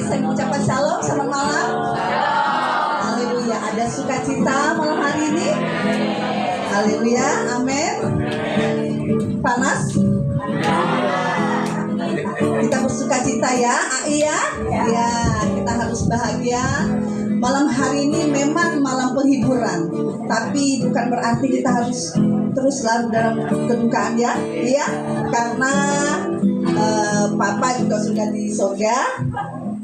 saya mengucapkan shalom, selamat malam. Haleluya. Ada sukacita malam hari ini. Haleluya, amin. Panas? Kita bersukacita ya, iya. Ya, kita harus bahagia. Malam hari ini memang malam penghiburan, tapi bukan berarti kita harus terus larut dalam kedukaan ya, iya. Karena Papa juga sudah di surga.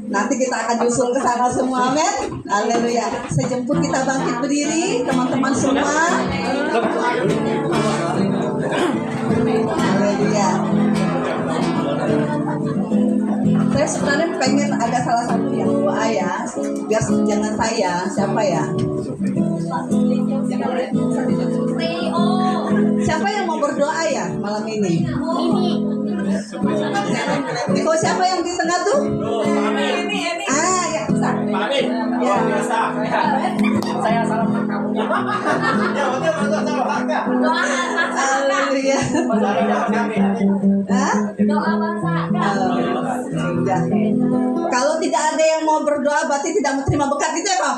Nanti kita akan nyusul ke sana semua, amin. Haleluya. Sejemput kita bangkit berdiri, teman-teman semua. Haleluya. Saya sebenarnya pengen ada salah satu yang doa ya, biar jangan saya, siapa ya? Siapa yang mau berdoa ya malam ini? Oh, siapa yang di tengah tuh? Ah, ya bisa. Ya. Saya salah kamu. Ya, betul. Haleluya. Doa bangsa. Sudah. Kalau tidak ada yang mau berdoa berarti tidak menerima berkat gitu ya, Pak.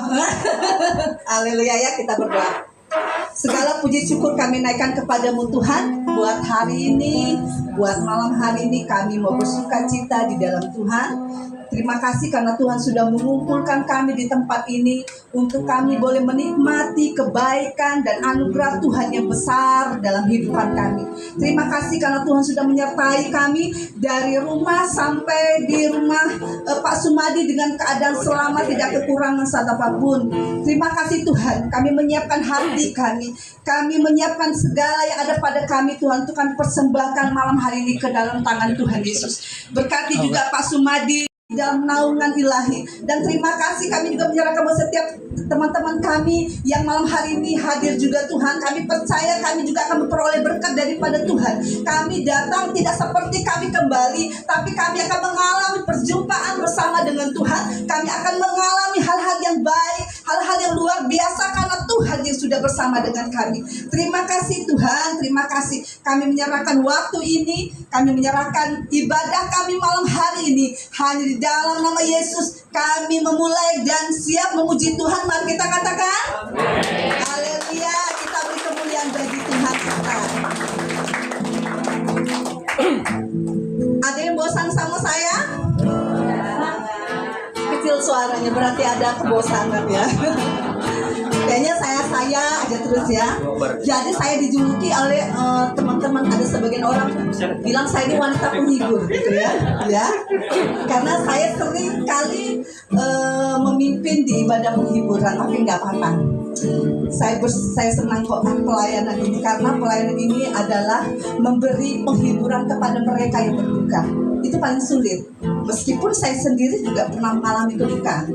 Haleluya ya, kita berdoa. Segala puji syukur kami naikkan kepadamu Tuhan. Buat hari ini, buat malam hari ini kami mau bersukacita di dalam Tuhan. Terima kasih karena Tuhan sudah mengumpulkan kami di tempat ini untuk kami boleh menikmati kebaikan dan anugerah Tuhan yang besar dalam kehidupan kami. Terima kasih karena Tuhan sudah menyertai kami dari rumah sampai di rumah Pak Sumadi dengan keadaan selamat, tidak kekurangan satu apapun. Terima kasih Tuhan, kami menyiapkan hati kami menyiapkan segala yang ada pada kami Tuhan, untuk kami persembahkan malam hari ini ke dalam tangan Tuhan Yesus. Berkati juga Pak Sumadi dalam naungan ilahi, dan terima kasih kami juga menyerahkan setiap teman-teman kami yang malam hari ini hadir juga Tuhan. Kami percaya kami juga akan memperoleh berkat daripada Tuhan. Kami datang tidak seperti kami kembali, tapi kami akan mengalami perjumpaan bersama dengan Tuhan. Kami akan mengalami hal-hal yang baik, hal-hal yang luar biasa karena Tuhan yang sudah bersama dengan kami. Terima kasih Tuhan, terima kasih. Kami menyerahkan waktu ini, kami menyerahkan ibadah kami malam hari ini hanya di dalam nama Yesus. Kami memulai dan siap memuji Tuhan. Mari kita katakan haleluya. Kita beri kemuliaan bagi Tuhan kita. Ada yang bosan sama saya? Kecil suaranya, berarti ada kebosanan ya. Kayaknya saya aja terus ya. Jadi saya dijuluki oleh teman-teman, ada sebagian orang bilang saya ini wanita penghibur gitu ya. Karena saya sering kali memimpin di ibadah penghiburan, tapi nggak apa-apa. Saya senang kok pelayanan ini, karena pelayanan ini adalah memberi penghiburan kepada mereka yang berduka. Itu paling sulit. Meskipun saya sendiri juga pernah mengalami kedukaan,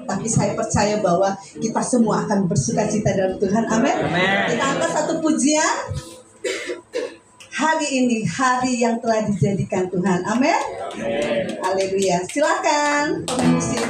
tapi saya percaya bahwa kita semua akan bersukacita dalam Tuhan. Amin. Kita angkat satu pujian. Hari ini hari yang telah dijadikan Tuhan. Amin. Haleluya. Silakan musik.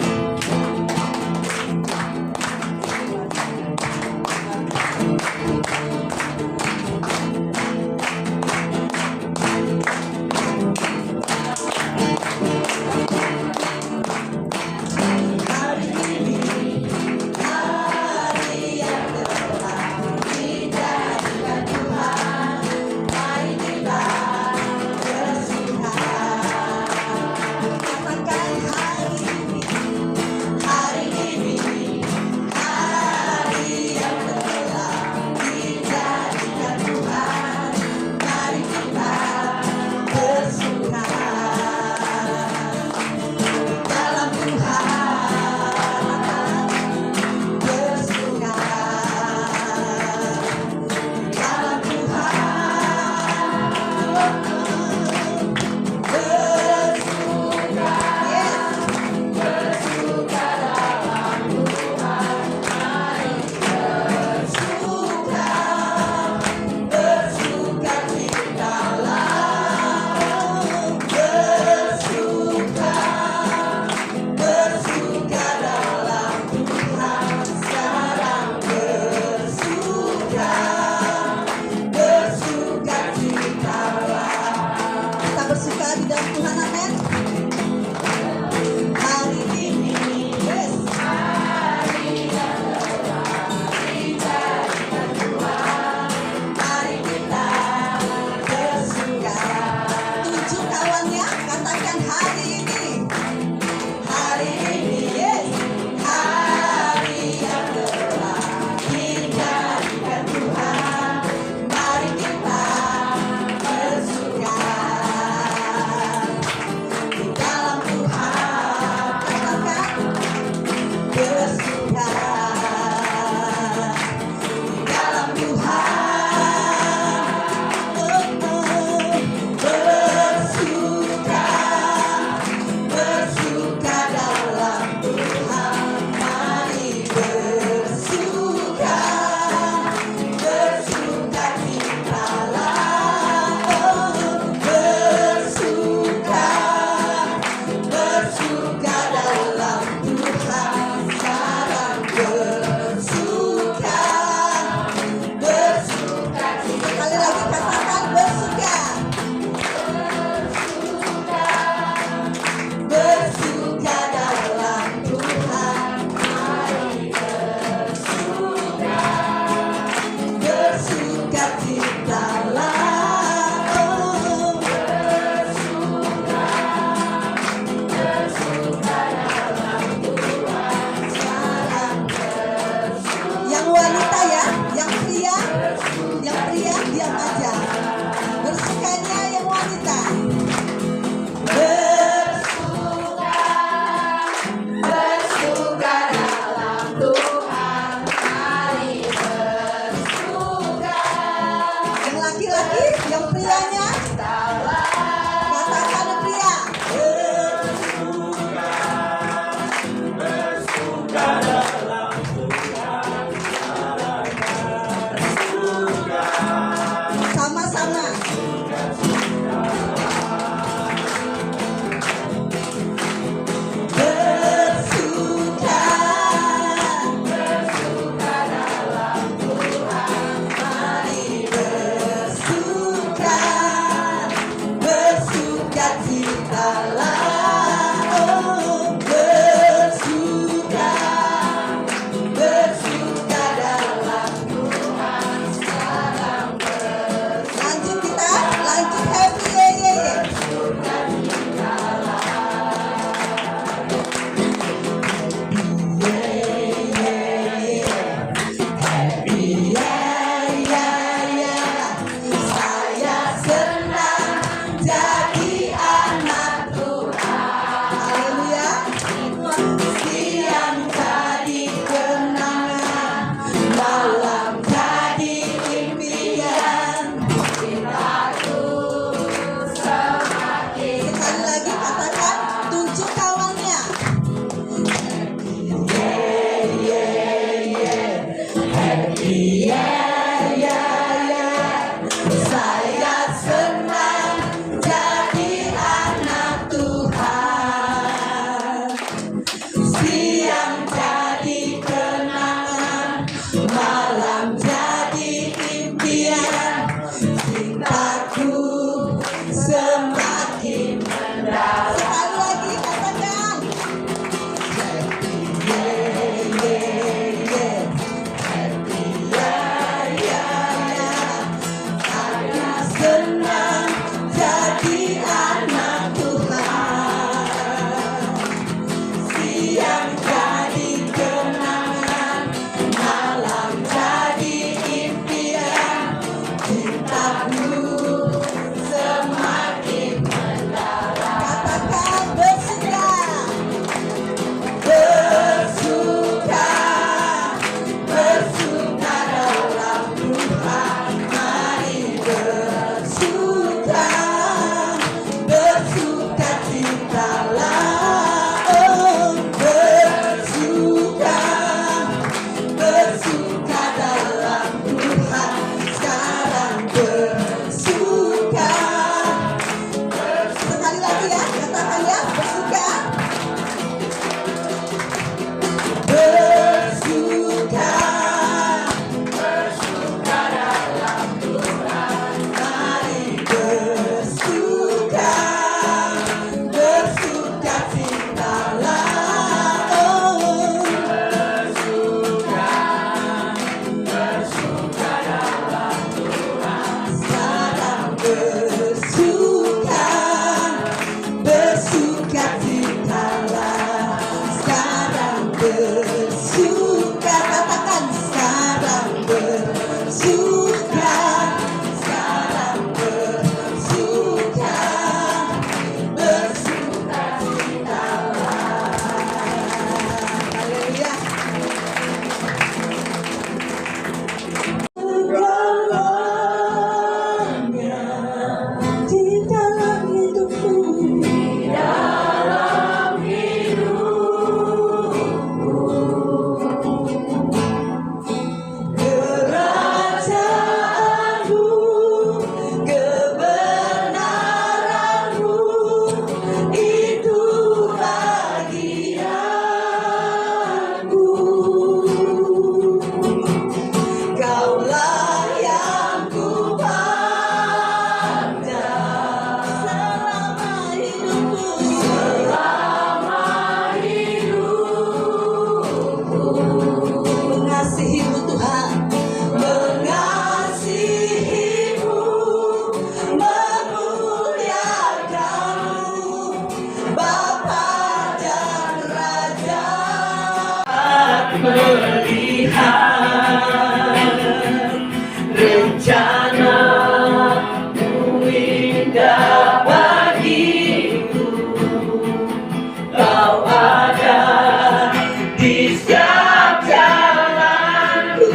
ada di setiap jalanku.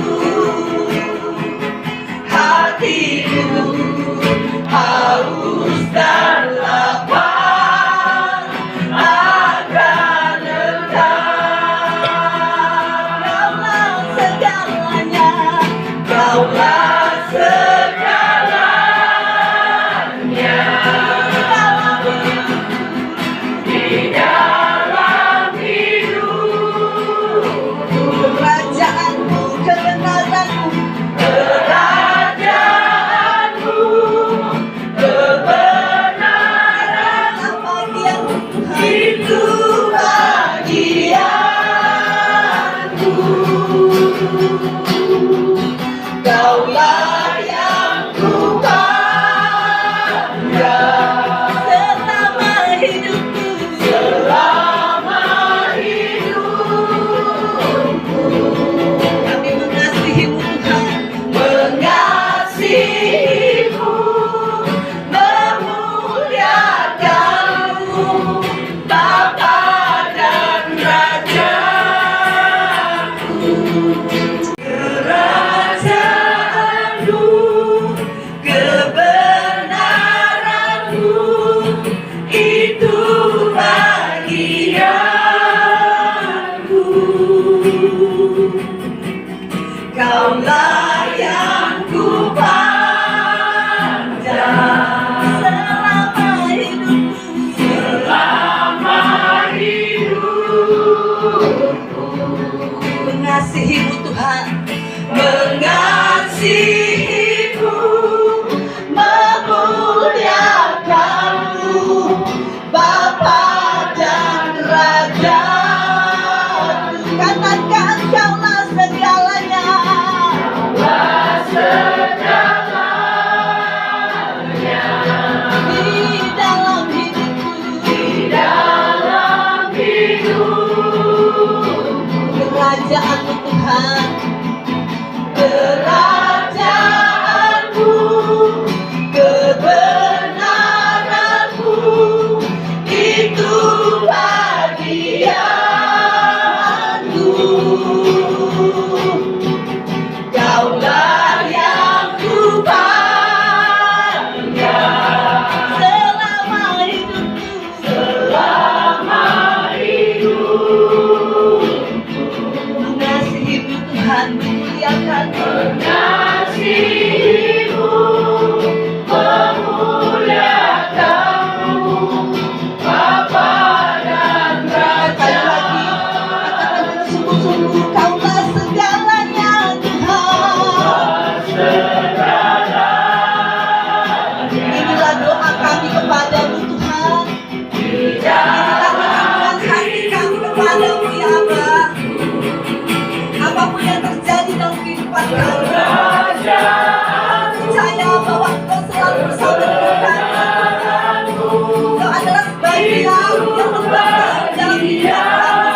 Hatiku haus dan lapar akan Engkau. Kaulah segalanya, Kaulah segalanya. Di dalam hidupku, kerajaanmu, kebenaranmu, kerajaanmu, kebenaran bagianmu, itu bagianku. Kaulah yang ku bangga selama hidupku, selama hidupku. Kami mengasihimu Tuhan, mengasihimu, memuliakanmu, Bapa dan Rajaku. Kerajaanmu, kebenaranmu, itu bagianku. Kaulah yang ku pandang selama hidupku, selama hidupku. Mengasihimu Tuhan, mengasihimu, memuliakanmu, Bapa dan Rajaku. Katakan Kaulah segalanya, Kaulah segalanya. Di dalam hidupku, di dalam hidupku. Kerajaanmu Tuhan, kerajaanmu, kebenaranmu, itu bagianku. Kaulah yang ku bangga selama hidupku, selama hidupku. Mengasihimu Tuhan, memuliakanmu, mengasihimu, memuliakanmu, Bapa dan Raja. Katakan dengan sungguh-sungguh, Kaulah segalanya Tuhan. Inilah doa kami kepadamu Tuhan. Inilah kebutuhan hati kami kepadamu ya Allah. Apapun yang terjadi dalam kehidupan kami, percaya bahwa Engkau selalu bersama dengan kami. Engkau adalah sebagian yang membantu dalam hidup kami.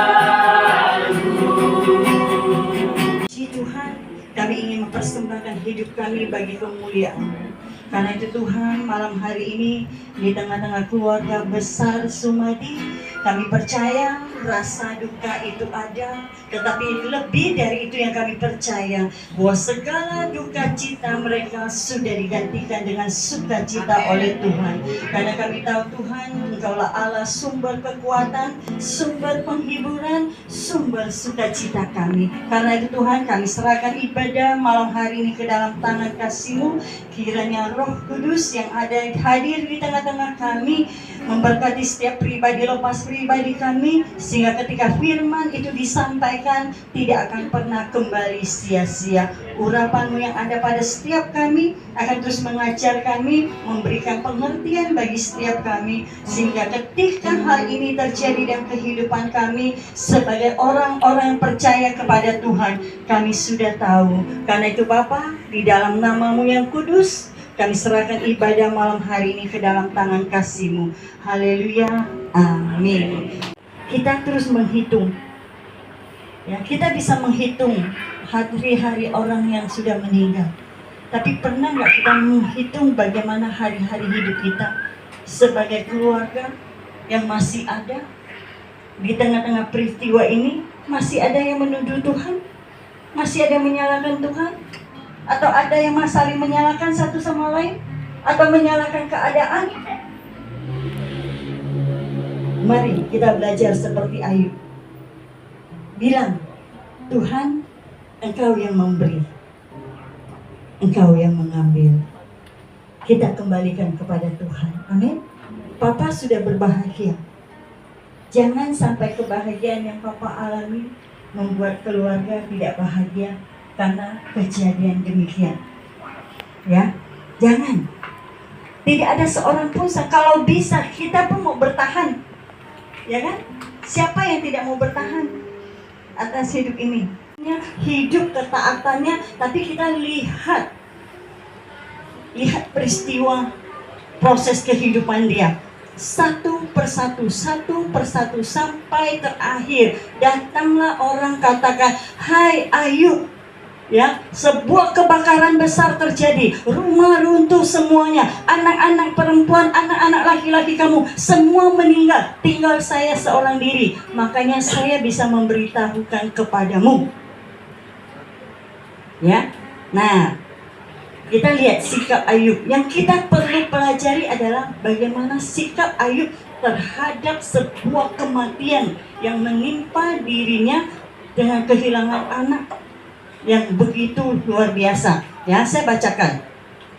Puji Tuhan, kami ingin mempersembahkan hidup kami bagi kemuliaan. Karena itu Tuhan, malam hari ini di tengah-tengah keluarga besar Sumadi, kami percaya rasa duka itu ada, tetapi lebih dari itu yang kami percaya bahwa segala duka cita mereka sudah digantikan dengan sukacita oleh Tuhan. Karena kami tahu Tuhan, Engkaulah Allah sumber kekuatan, sumber penghiburan, sumber sukacita kami. Karena itu Tuhan, kami serahkan ibadah malam hari ini ke dalam tangan kasih-Mu. Kiranya Roh Kudus yang ada hadir di tengah-tengah kami memberkati setiap pribadi lepas pribadi kami, sehingga ketika firman itu disampaikan tidak akan pernah kembali sia-sia. Urapan-Mu yang ada pada setiap kami akan terus mengajar kami, memberikan pengertian bagi setiap kami, sehingga ketika hal ini terjadi dalam kehidupan kami sebagai orang-orang yang percaya kepada Tuhan, kami sudah tahu. Karena itu Bapa, di dalam nama-Mu yang kudus, kami serahkan ibadah malam hari ini ke dalam tangan kasih-Mu. Haleluya, amin. Kita terus menghitung. Ya, kita bisa menghitung hari-hari orang yang sudah meninggal. Tapi pernah nggak kita menghitung bagaimana hari-hari hidup kita sebagai keluarga yang masih ada? Di tengah-tengah peristiwa ini masih ada yang menuduh Tuhan? Masih ada yang menyalahkan Tuhan? Atau ada yang saling menyalahkan satu sama lain? Atau menyalahkan keadaan? Mari kita belajar seperti Ayub. Bilang, Tuhan, Engkau yang memberi, Engkau yang mengambil. Kita kembalikan kepada Tuhan. Amin. Papa sudah berbahagia. Jangan sampai kebahagiaan yang Papa alami membuat keluarga tidak bahagia karena kejadian demikian. Ya, jangan. Tidak ada seorang pun, kalau bisa kita pun mau bertahan. Ya kan? Siapa yang tidak mau bertahan atas hidup ini? Hidup ketaatannya, tapi kita lihat peristiwa proses kehidupan dia. Satu persatu sampai terakhir. Datanglah orang katakan, hai Ayub, ya, sebuah kebakaran besar terjadi, rumah runtuh semuanya, anak-anak perempuan, anak-anak laki-laki kamu semua meninggal, tinggal saya seorang diri. Makanya saya bisa memberitahukan kepadamu. Ya, nah, kita lihat sikap Ayub. Yang kita perlu pelajari adalah bagaimana sikap Ayub terhadap sebuah kematian yang menimpa dirinya dengan kehilangan anak yang begitu luar biasa. Ya, saya bacakan.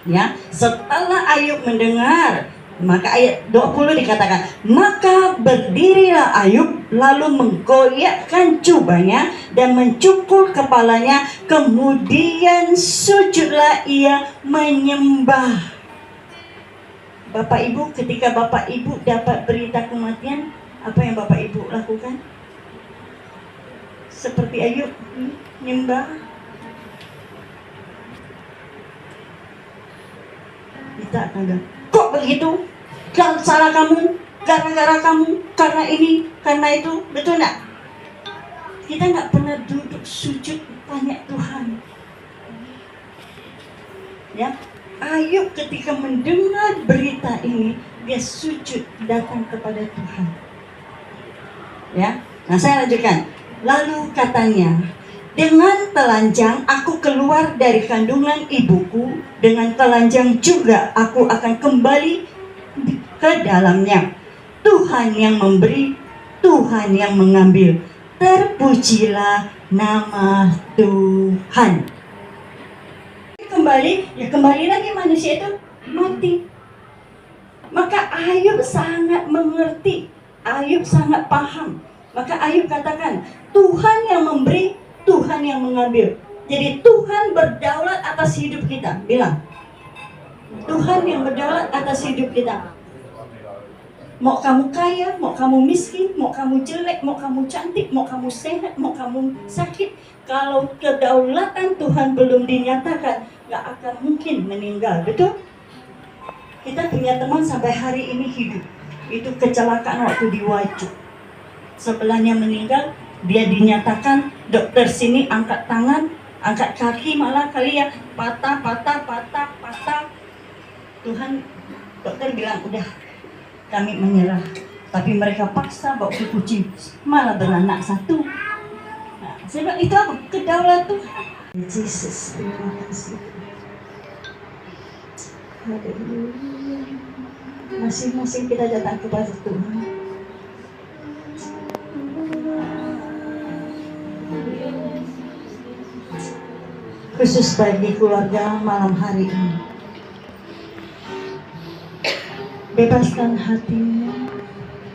Ya, setelah Ayub mendengar, maka ayat 20 dikatakan, maka berdirilah Ayub lalu menggoyakkan jubahnya dan mencukur kepalanya, kemudian sujudlah ia menyembah. Bapak Ibu, ketika Bapak Ibu dapat berita kematian, apa yang Bapak Ibu lakukan? Seperti Ayub, menyembah. Kita akan bilang, kok begitu? Gak salah kamu, gara-gara kamu, karena ini, karena itu, betul enggak? Kita nggak pernah duduk sujud tanya Tuhan. Ya, Ayub ketika mendengar berita ini, dia sujud datang kepada Tuhan. Ya, nah saya lanjutkan. Lalu katanya, dengan telanjang aku keluar dari kandungan ibuku, dengan telanjang juga aku akan kembali ke dalamnya. Tuhan yang memberi, Tuhan yang mengambil. Terpujilah nama Tuhan. Kembali lagi manusia itu mati. Maka Ayub sangat mengerti, Ayub sangat paham. Maka Ayub katakan, Tuhan yang memberi, Tuhan yang mengambil. Jadi Tuhan berdaulat atas hidup kita. Bilang, Tuhan yang berdaulat atas hidup kita. Mau kamu kaya, mau kamu miskin, mau kamu jelek, mau kamu cantik, mau kamu sehat, mau kamu sakit, kalau kedaulatan Tuhan belum dinyatakan, gak akan mungkin meninggal. Betul? Kita punya teman sampai hari ini hidup. Itu kecelakaan waktu di Wajuk. Sebelahnya meninggal, dia dinyatakan, dokter sini angkat tangan, angkat kaki malah kali ya, patah. Tuhan, dokter bilang, udah, kami menyerah. Tapi mereka paksa bawa ke kucing, malah beranak satu. Nah, saya bilang, itu apa? Kedaulatan Tuhan. Yesus, terima kasih. Masing-masing kita datang kepada Tuhan. Khusus bagi keluarga malam hari ini, bebaskan hatimu,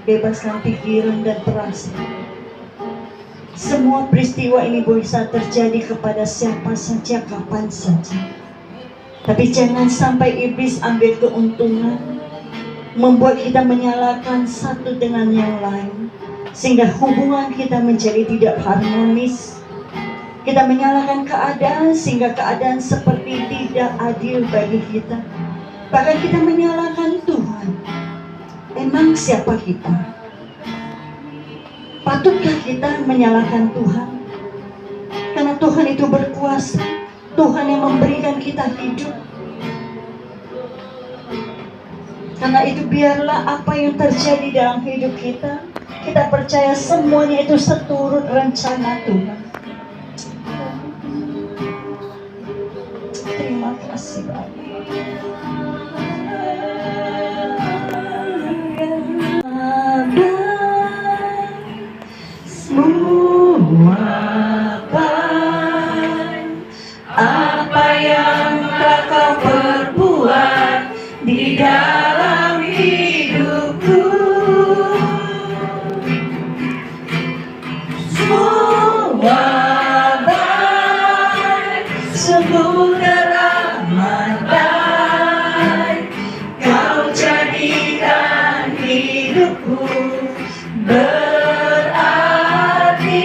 bebaskan pikiran dan perasaan. Semua peristiwa ini bisa terjadi kepada siapa saja, kapan saja. Tapi jangan sampai iblis ambil keuntungan, membuat kita menyalahkan satu dengan yang lain, sehingga hubungan kita menjadi tidak harmonis. Kita menyalahkan keadaan sehingga keadaan seperti tidak adil bagi kita. Bahkan kita menyalahkan Tuhan. Emang siapa kita? Patutkah kita menyalahkan Tuhan? Karena Tuhan itu berkuasa. Tuhan yang memberikan kita hidup. Karena itu biarlah apa yang terjadi dalam hidup kita, Kita percaya semuanya itu seturut rencana Tuhan. Terima kasih Bapak. Apa yang kau perbuat di dalam hidupku, semua baik, sungguh teramat baik. Kau jadikan hidupku berarti,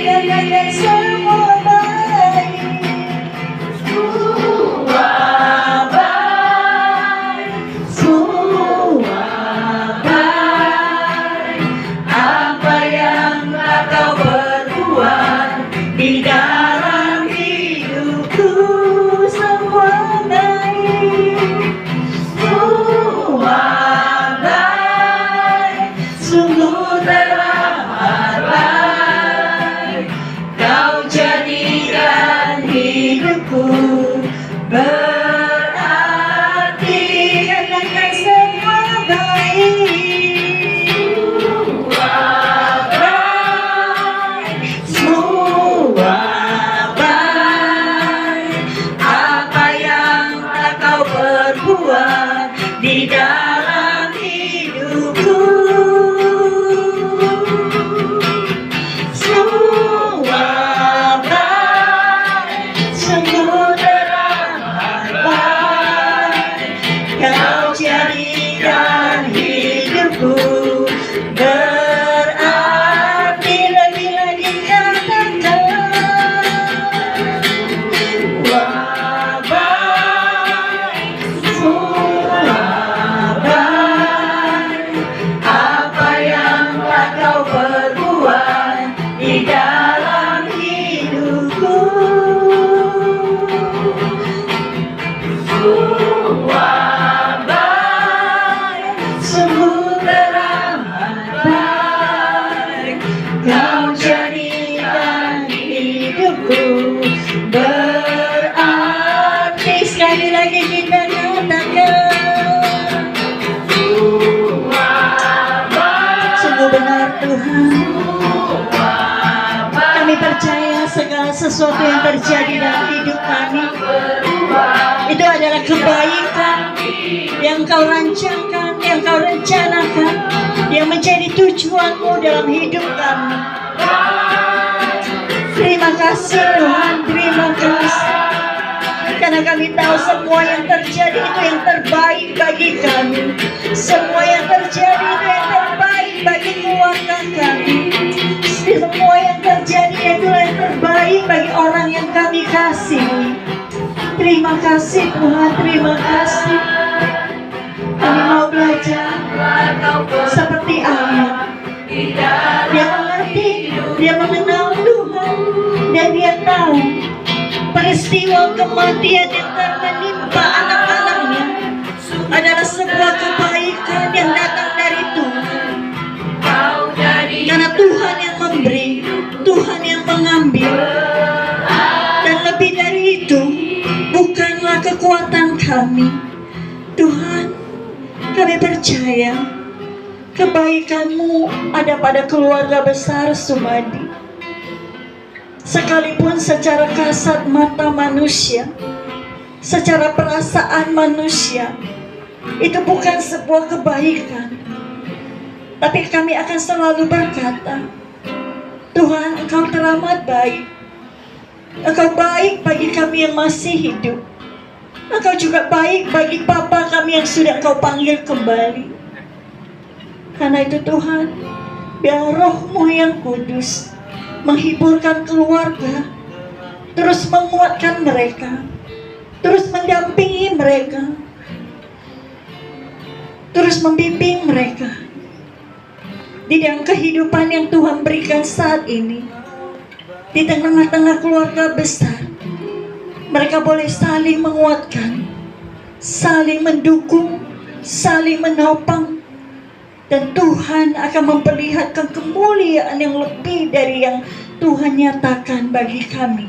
semua baik, semua baik, semua baik. Apa yang kau perbuat di dalam hidupku, semua baik, semua baik, sungguh teramat baik. Kau jadikan hidupku berarti, katakan semua baik, semua baik. Apa yang kau perbuat di dalam hidupku, semua baik, sungguh teramat baik. Kau jadikan hidupku berarti, lagi-lagi katakan, wah baik, semua baik. Apa yang kau perbuat di dalam hidupku, semua baik, sungguh teramat baik. Kau jadikan hidupku berarti, sekali lagi kita katakan, sungguh benar Tuhan. Kami percaya segala sesuatu yang terjadi dalam hidup kami itu adalah kebaikan yang Kau rancangkan, yang Kau rencanakan, yang menjadi tujuan-Mu dalam hidup kami. Terima kasih Tuhan, terima kasih. Karena kami tahu semua yang terjadi itu yang terbaik bagi kami. Semua yang terjadi itu yang terbaik bagi keluarga kami. Semua yang terjadi itu yang terbaik bagi orang yang kami kasihi. Terima kasih Tuhan, terima kasih. Kami mau belajar seperti Ayub. Dia mengerti, dia mengenal Tuhan, dan dia tahu peristiwa kematian yang menimpa anak-anaknya adalah sebuah kebaikan yang datang dari Tuhan. Karena Tuhan yang memberi, Tuhan yang mengambil. Dan lebih dari itu, bukanlah kekuatan kami. Tuhan, kami percaya kebaikan-Mu ada pada keluarga besar Sumadi. Sekalipun secara kasat mata manusia, secara perasaan manusia, itu bukan sebuah kebaikan. Tapi kami akan selalu berkata, Tuhan, Engkau teramat baik. Engkau baik bagi kami yang masih hidup. Engkau juga baik bagi Bapa kami yang sudah Engkau panggil kembali. Karena itu Tuhan, biar Roh-Mu yang kudus menghiburkan keluarga, terus menguatkan mereka, terus mendampingi mereka, terus membimbing mereka di dalam kehidupan yang Tuhan berikan saat ini. Di tengah-tengah keluarga besar, mereka boleh saling menguatkan, saling mendukung, saling menopang, Dan Tuhan akan memperlihatkan kemuliaan yang lebih dari yang Tuhan nyatakan bagi kami.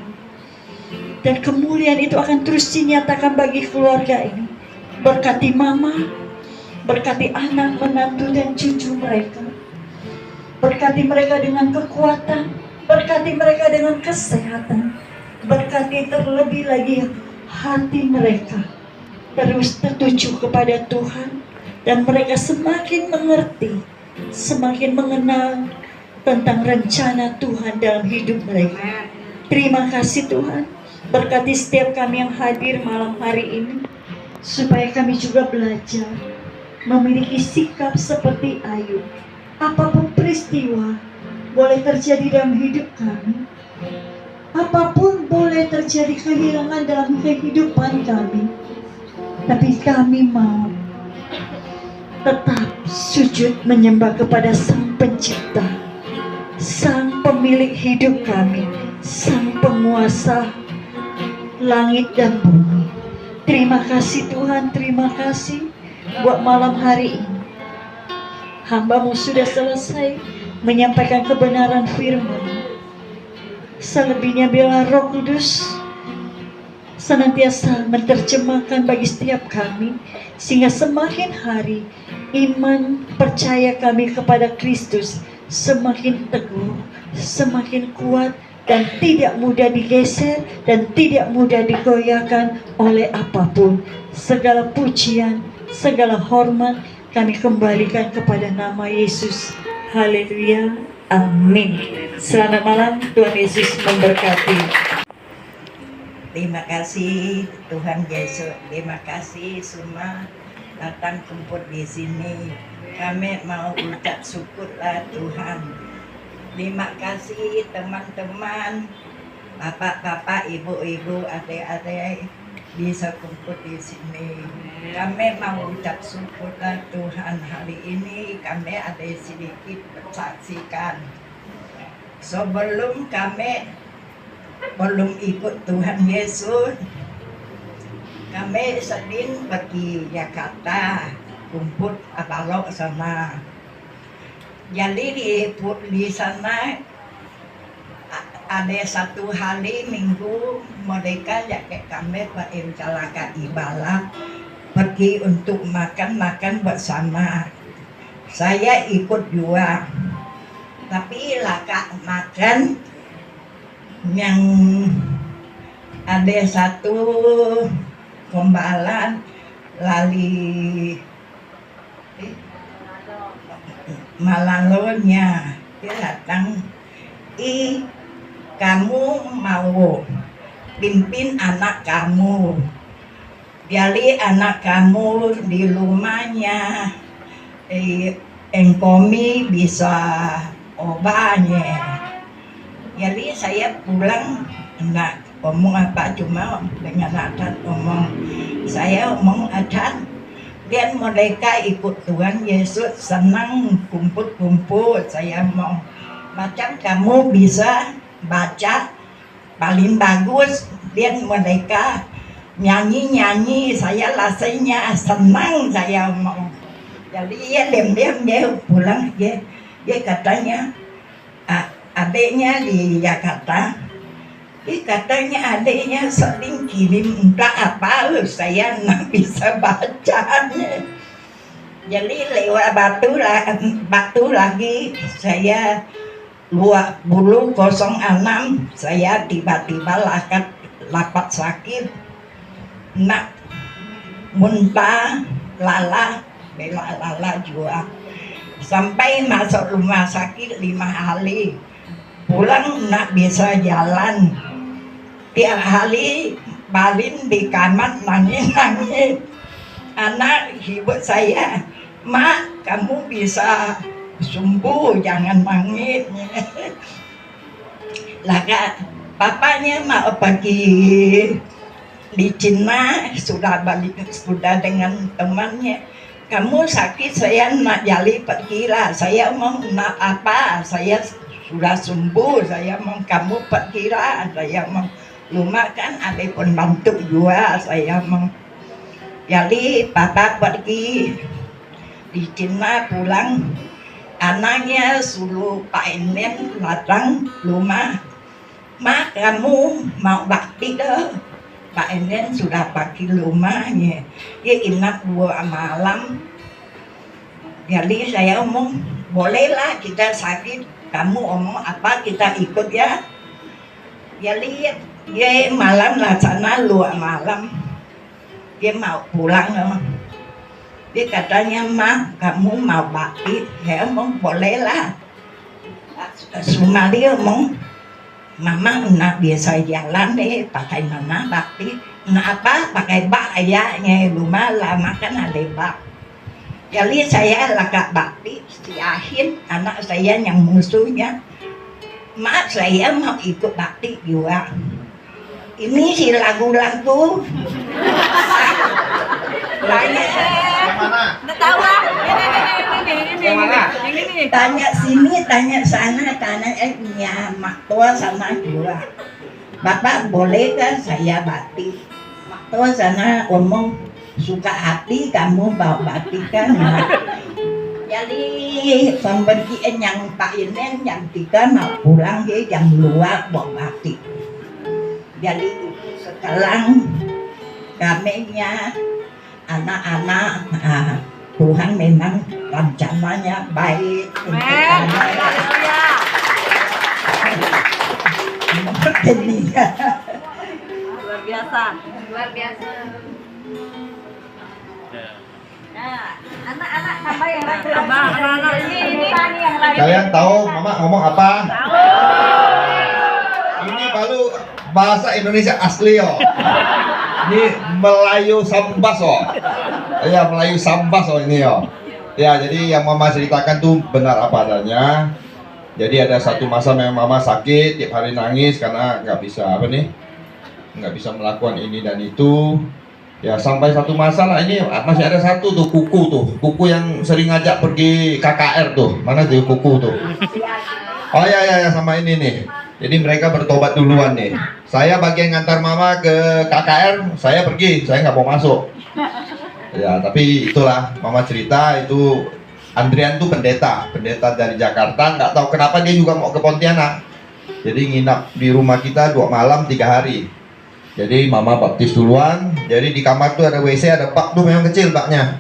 Dan kemuliaan itu akan terus dinyatakan bagi keluarga ini. Berkati mama, berkati anak, menantu, dan cucu mereka. Berkati mereka dengan kekuatan, berkati mereka dengan kesehatan. Berkati terlebih lagi hati mereka terus tertuju kepada Tuhan. Dan mereka semakin mengerti, semakin mengenal tentang rencana Tuhan dalam hidup mereka. Terima kasih Tuhan. Berkati setiap kami yang hadir malam hari ini, supaya kami juga belajar memiliki sikap seperti Ayub. Apapun peristiwa boleh terjadi dalam hidup kami, apapun boleh terjadi kehilangan dalam kehidupan kami, tapi kami mau tetap sujud menyembah kepada Sang Pencipta, Sang Pemilik hidup kami, Sang Penguasa langit dan bumi. Terima kasih Tuhan, terima kasih buat malam hari ini. Hamba-Mu sudah selesai menyampaikan kebenaran firman. Selebihnya biarlah Roh Kudus senantiasa menerjemahkan bagi setiap kami, sehingga semakin hari iman percaya kami kepada Kristus semakin teguh, semakin kuat, dan tidak mudah digeser dan tidak mudah digoyahkan oleh apapun. Segala pujian, segala hormat kami kembalikan kepada nama Yesus. Haleluya, amin. Selamat malam, Tuhan Yesus memberkati. Terima kasih Tuhan Yesus, terima kasih semua datang kumpul di sini. Kami mau ucap syukurlah Tuhan. Terima kasih teman-teman, bapak-bapak, ibu-ibu, adik-adik bisa kumpul di sini. Kami mau ucap syukurlah Tuhan. Hari ini kami ada sedikit bersaksikan. Sebelum kami belum ikut Tuhan Yesus, kami sering pergi Jakarta, kumpul abalok sana. Jadi di sana ada satu hari minggu mereka ajak kami berencanakan ibadah, pergi untuk makan bersama. Saya ikut juga, tapi laka makan yang ada satu gombalan lali malalonya, dia datang, kamu mau pimpin anak kamu, jadi anak kamu di rumahnya engkomi bisa obatnya. Jadi saya pulang enggak ngomong apa, cuma dengan adat ngomong. Saya ngomong adat, dan mereka ikut Tuhan Yesus, senang kumpul-kumpul. Saya mau macam kamu bisa baca paling bagus, dan mereka nyanyi-nyanyi, saya rasanya senang. Saya mau, jadi ya diam-diam dia pulang, dia katanya adiknya di Jakarta, katanya adiknya sering kirim entah apa, saya nggak bisa bacanya. Jadi lewat batu lagi saya 2006 saya tiba-tiba lapat sakit, nak muntah, lala juga, sampai masuk rumah sakit 5 hari. Pulang nak bisa jalan, tiap hari baling di kamar nangis. Anak ibu saya, mak kamu bisa sembuh, jangan nangis. Lah papanya mau pergi di Cina, sudah dengan temannya. Kamu sakit, saya nak jali pergilah. Saya mau nak apa, saya sudah sembuh, saya mau kamu pergilah. Saya mau rumah kan ada pembantu juga, saya mau. Jadi papa pergi licin mah pulang. Anaknya suruh Pak Enen datang rumah. Mak, kamu mau bakti dah. Pak Enen sudah pakai rumahnya. Dia inap 2 malam. Jadi saya omong, bolehlah kita sakit. Kamu omong apa kita ikut ya. Jadi dia malam lah sana 2 malam. Dia mau pulang. Dia katanya, "Ma, kamu mau bakti?" Saya omong, bolehlah. Semua dia omong, "Mama nak biasa jalan deh, pakai mana bakti." Nak apa? Pakai bak ayahnya, rumah lama kan ada bak. Jadi saya lagak bakti, siahin anak saya yang musuhnya. "Ma, saya mau ikut bakti juga." Ini si lagu-lagu. Tanya Yang mana? tanya sini, tanya sana, tanya punya mak tua sama dua. "Bapak bolehkah saya bakti?" Mak tua sana omong, "Suka hati kamu bawa bakti kan?" Jadi pembagian yang Pak Inen yang 3 mau pulang dia jam 2 bawa bakti. Jadi sekarang kaminya anak-anak, Tuhan memang rencananya baik untuk kami. Luar biasa. Luar biasa. Nah, anak-anak tambah yang laki-laki. Anak-anak ini yang laki. Kalian tahu mama ngomong apa? Ini baru bahasa Indonesia asli yo. Ini Melayu Sambas oh. Ya Melayu Sambas oh ini yo. Ya jadi yang mama ceritakan tuh benar apa adanya. Jadi ada satu masa memang mama sakit, tiap hari nangis karena nggak bisa nggak bisa melakukan ini dan itu. Ya sampai satu masa lah, ini masih ada satu tuh kuku yang sering ngajak pergi KKR tuh, mana tuh kuku tuh? Oh ya sama ini nih. Jadi mereka bertobat duluan nih. Saya bagian ngantar mama ke KKR, saya pergi, saya nggak mau masuk. Ya tapi itulah mama cerita itu. Andrian tuh pendeta dari Jakarta, nggak tahu kenapa dia juga mau ke Pontianak. Jadi nginap di rumah kita 2 malam 3 hari. Jadi mama baptis duluan. Jadi di kamar tuh ada WC, ada bak tuh memang kecil baknya.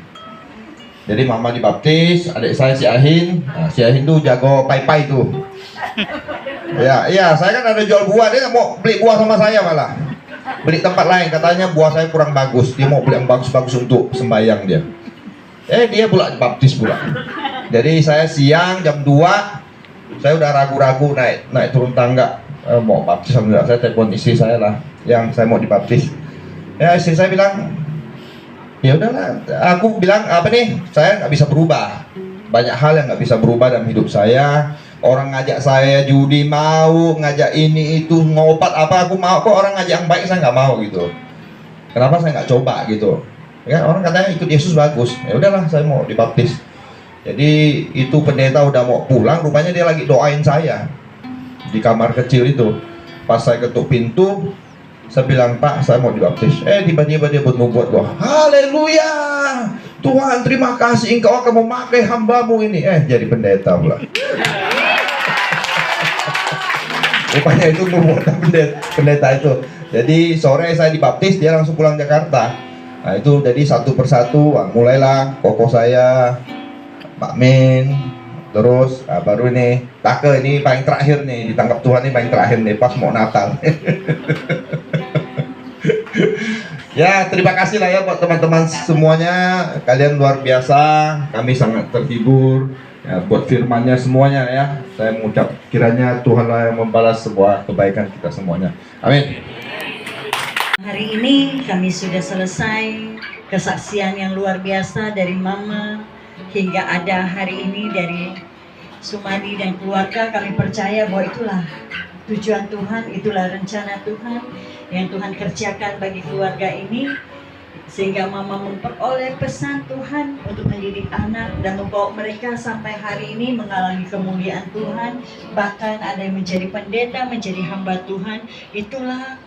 Jadi mama dibaptis, adik saya si Ahin. Nah, si Ahin tuh jago pai-pai tuh. Ya, saya kan ada jual buah, dia mau beli buah sama saya malah. Beli tempat lain, katanya buah saya kurang bagus. Dia mau beli yang bagus-bagus untuk sembahyang dia. Dia pula baptis pula. Jadi saya siang jam 2, saya udah ragu-ragu naik turun tangga. Mau baptis sama enggak, saya telepon istri saya lah yang saya mau dibaptis. Ya istri saya bilang, ya udahlah. Aku bilang apa nih, saya nggak bisa berubah. Banyak hal yang nggak bisa berubah dalam hidup saya. Orang ngajak saya judi mau, ngajak ini itu ngopat apa aku mau, kok orang ngajak yang baik saya nggak mau gitu. Kenapa saya nggak coba gitu? Ya orang katanya ikut Yesus bagus. Ya udahlah saya mau dibaptis. Jadi itu pendeta udah mau pulang, rupanya dia lagi doain saya di kamar kecil itu. Pas saya ketuk pintu, saya bilang, "Pak, saya mau dibaptis." Tiba-tiba dia buat doa. "Haleluya, Tuhan terima kasih Engkau akan memakai hambamu ini." Jadi pendeta pula. Rupanya itu membuat pendeta itu. Jadi sore saya dibaptis, dia langsung pulang Jakarta. Nah itu jadi satu persatu, mulailah koko saya, Pak Min, terus baru ini Take ini paling terakhir nih, ditangkap Tuhan ini paling terakhir nih pas mau Natal. Ya terima kasih lah ya buat teman-teman semuanya, kalian luar biasa, kami sangat terhibur ya, buat firmannya semuanya ya. Saya mengucap kiranya Tuhanlah yang membalas semua kebaikan kita semuanya. Amin. Hari ini kami sudah selesai kesaksian yang luar biasa dari Mama hingga ada hari ini dari Sumadi dan keluarga. Kami percaya bahwa itulah tujuan Tuhan, itulah rencana Tuhan yang Tuhan kerjakan bagi keluarga ini, sehingga Mama memperoleh pesan Tuhan untuk mendidik anak dan membawa mereka sampai hari ini mengalami kemuliaan Tuhan. Bahkan ada yang menjadi pendeta, menjadi hamba Tuhan. Itulah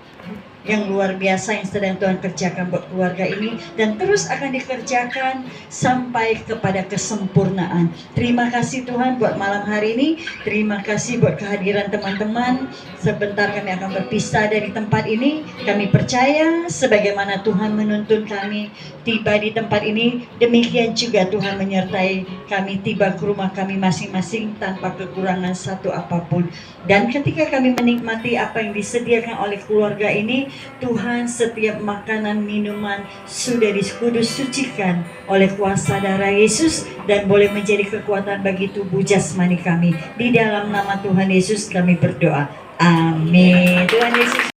yang luar biasa yang sedang Tuhan kerjakan buat keluarga ini dan terus akan dikerjakan sampai kepada kesempurnaan. Terima kasih Tuhan buat malam hari ini. Terima kasih buat kehadiran teman-teman. Sebentar kami akan berpisah dari tempat ini. Kami percaya sebagaimana Tuhan menuntun kami tiba di tempat ini, demikian juga Tuhan menyertai kami tiba ke rumah kami masing-masing tanpa kekurangan satu apapun. Dan ketika kami menikmati apa yang disediakan oleh keluarga ini, Tuhan setiap makanan minuman sudah dikudus sucikan oleh kuasa darah Yesus dan boleh menjadi kekuatan bagi tubuh jasmani kami. Di dalam nama Tuhan Yesus kami berdoa. Amin. Tuhan Yesus